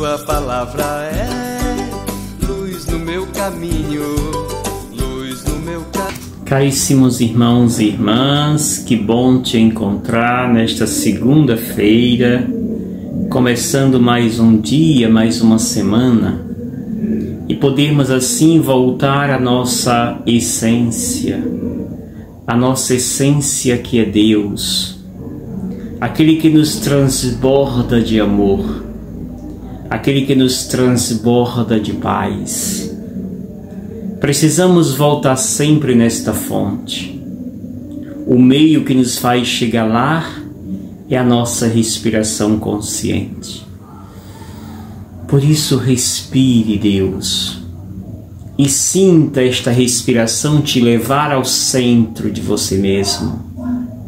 tua palavra é luz no meu caminho, luz no meu caminho. Caríssimos irmãos e irmãs, que bom te encontrar nesta segunda-feira, começando mais um dia, mais uma semana, e podermos assim voltar à nossa essência que é Deus, aquele que nos transborda de amor, aquele que nos transborda de paz. Precisamos voltar sempre nesta fonte. O meio que nos faz chegar lá é a nossa respiração consciente. Por isso, respire, Deus, e sinta esta respiração te levar ao centro de você mesmo,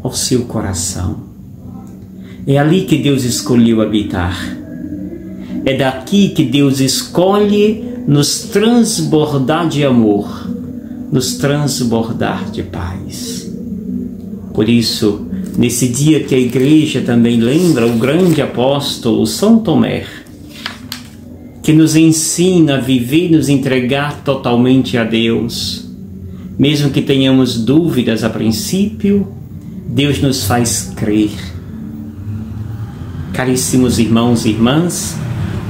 ao seu coração. É ali que Deus escolheu habitar. É daqui que Deus escolhe nos transbordar de amor, nos transbordar de paz. Por isso, nesse dia que a Igreja também lembra o grande apóstolo São Tomé, que nos ensina a viver e nos entregar totalmente a Deus. Mesmo que tenhamos dúvidas a princípio, Deus nos faz crer. Caríssimos irmãos e irmãs,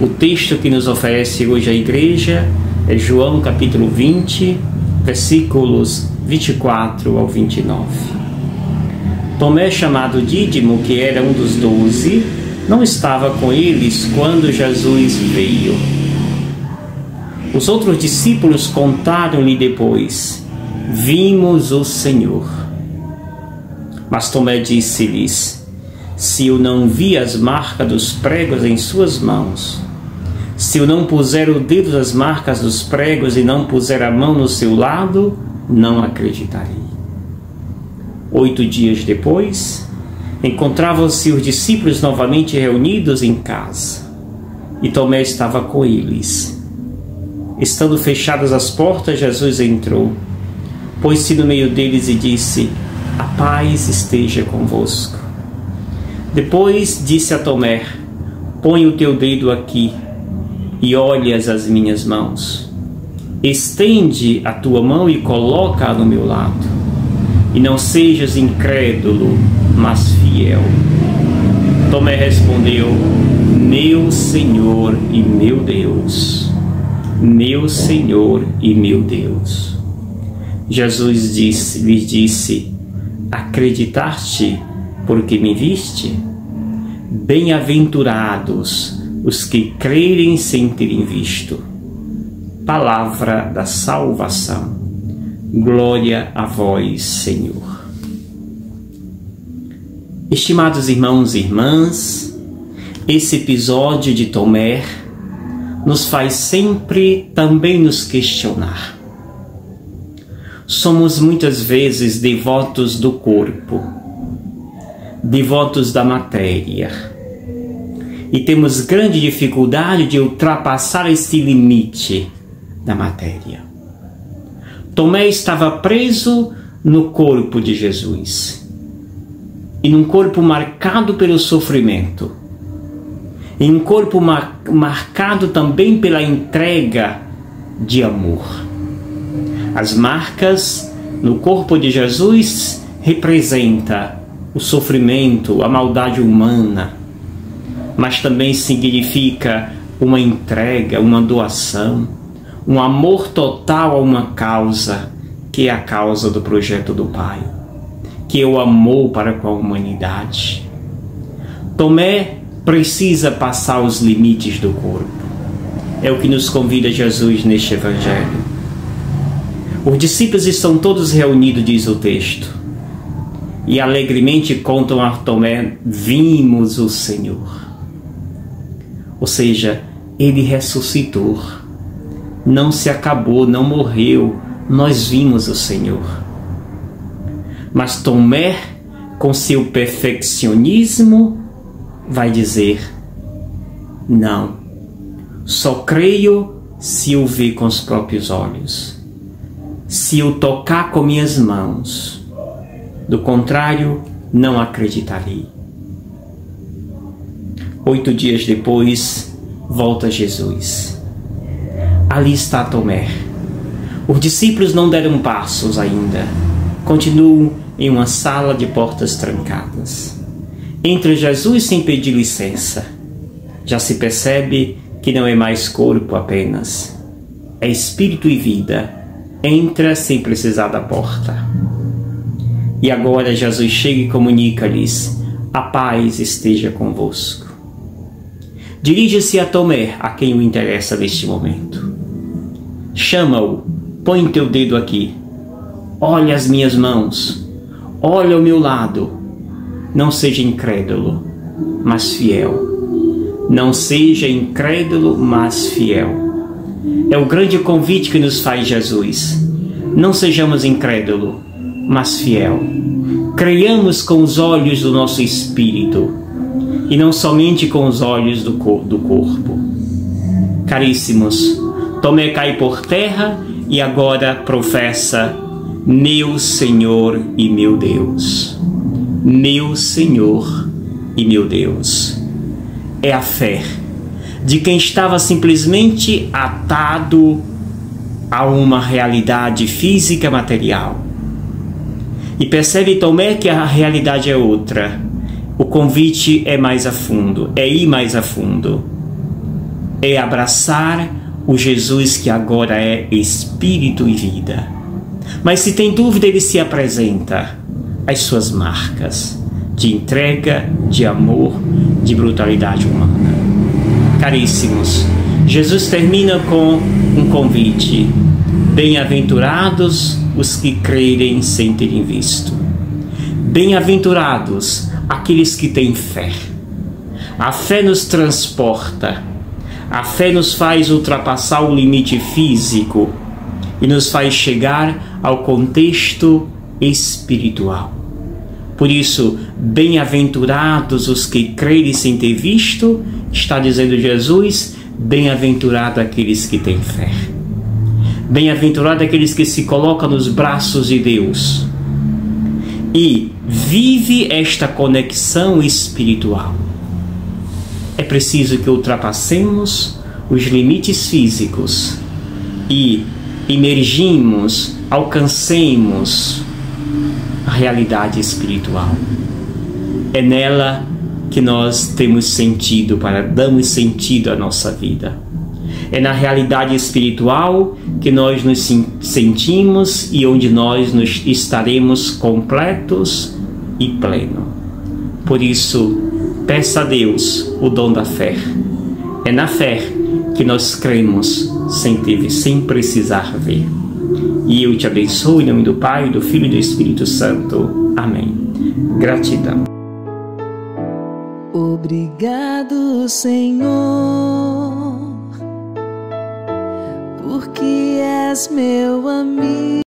o texto que nos oferece hoje a Igreja é João capítulo 20, versículos 24 ao 29. Tomé, chamado Dídimo, que era um dos 12, não estava com eles quando Jesus veio. Os outros discípulos contaram-lhe depois: vimos o Senhor. Mas Tomé disse-lhes: se eu não vi as marcas dos pregos em suas mãos, se eu não puser o dedo nas marcas dos pregos e não puser a mão no seu lado, não acreditarei. 8 dias depois, encontravam-se os discípulos novamente reunidos em casa, e Tomé estava com eles. Estando fechadas as portas, Jesus entrou, pôs-se no meio deles e disse: a paz esteja convosco. Depois disse a Tomé: põe o teu dedo aqui e olhas as minhas mãos. Estende a tua mão e coloca-a no meu lado. E não sejas incrédulo, mas fiel. Tomé respondeu: meu Senhor e meu Deus. Meu Senhor e meu Deus. Jesus lhes disse: acreditaste porque me viste? Bem-aventurados os que crerem sem terem visto. Palavra da salvação. Glória a vós, Senhor. Estimados irmãos e irmãs, esse episódio de Tomé nos faz sempre também nos questionar. Somos muitas vezes devotos do corpo, devotos da matéria, e temos grande dificuldade de ultrapassar este limite da matéria. Tomé estava preso no corpo de Jesus, e num corpo marcado pelo sofrimento, em um corpo marcado também pela entrega de amor. As marcas no corpo de Jesus representam o sofrimento, a maldade humana, mas também significa uma entrega, uma doação, um amor total a uma causa, que é a causa do projeto do Pai, que é o amor para com a humanidade. Tomé precisa passar os limites do corpo. É o que nos convida Jesus neste Evangelho. Os discípulos estão todos reunidos, diz o texto, e alegremente contam a Tomé: vimos o Senhor. Ou seja, ele ressuscitou, não se acabou, não morreu, nós vimos o Senhor. Mas Tomé, com seu perfeccionismo, vai dizer: não, só creio se eu ver com os próprios olhos, se eu tocar com minhas mãos, do contrário, não acreditarei. 8 dias depois, volta Jesus. Ali está Tomé. Os discípulos não deram passos ainda. Continuam em uma sala de portas trancadas. Entra Jesus sem pedir licença. Já se percebe que não é mais corpo apenas. É espírito e vida. Entra sem precisar da porta. E agora Jesus chega e comunica-lhes: a paz esteja convosco. Dirige-se a Tomé, a quem o interessa neste momento. Chama-o, põe teu dedo aqui. Olha as minhas mãos, olha o meu lado. Não seja incrédulo, mas fiel. Não seja incrédulo, mas fiel. É o grande convite que nos faz Jesus. Não sejamos incrédulos, mas fiel. Creiamos com os olhos do nosso espírito e não somente com os olhos do corpo. Caríssimos, Tomé cai por terra e agora professa: meu Senhor e meu Deus. Meu Senhor e meu Deus. É a fé de quem estava simplesmente atado a uma realidade física material. E percebe Tomé que a realidade é outra. O convite é mais a fundo, é ir mais a fundo. É abraçar o Jesus que agora é espírito e vida. Mas se tem dúvida, ele se apresenta as suas marcas de entrega, de amor, de brutalidade humana. Caríssimos, Jesus termina com um convite: bem-aventurados os que crerem sem terem visto. Bem-aventurados aqueles que têm fé. A fé nos transporta. A fé nos faz ultrapassar o limite físico e nos faz chegar ao contexto espiritual. Por isso, bem-aventurados os que crerem sem ter visto, está dizendo Jesus, bem-aventurado aqueles que têm fé. Bem-aventurado aqueles que se colocam nos braços de Deus e vive esta conexão espiritual. É preciso que ultrapassemos os limites físicos e emergimos, alcancemos a realidade espiritual. É nela que nós temos sentido, damos sentido à nossa vida. É na realidade espiritual que nós nos sentimos e onde nós nos estaremos completos e plenos. Por isso, peça a Deus o dom da fé. É na fé que nós cremos sem precisar ver. E eu te abençoo em nome do Pai, do Filho e do Espírito Santo. Amém. Gratidão. Obrigado, Senhor, porque és meu amigo.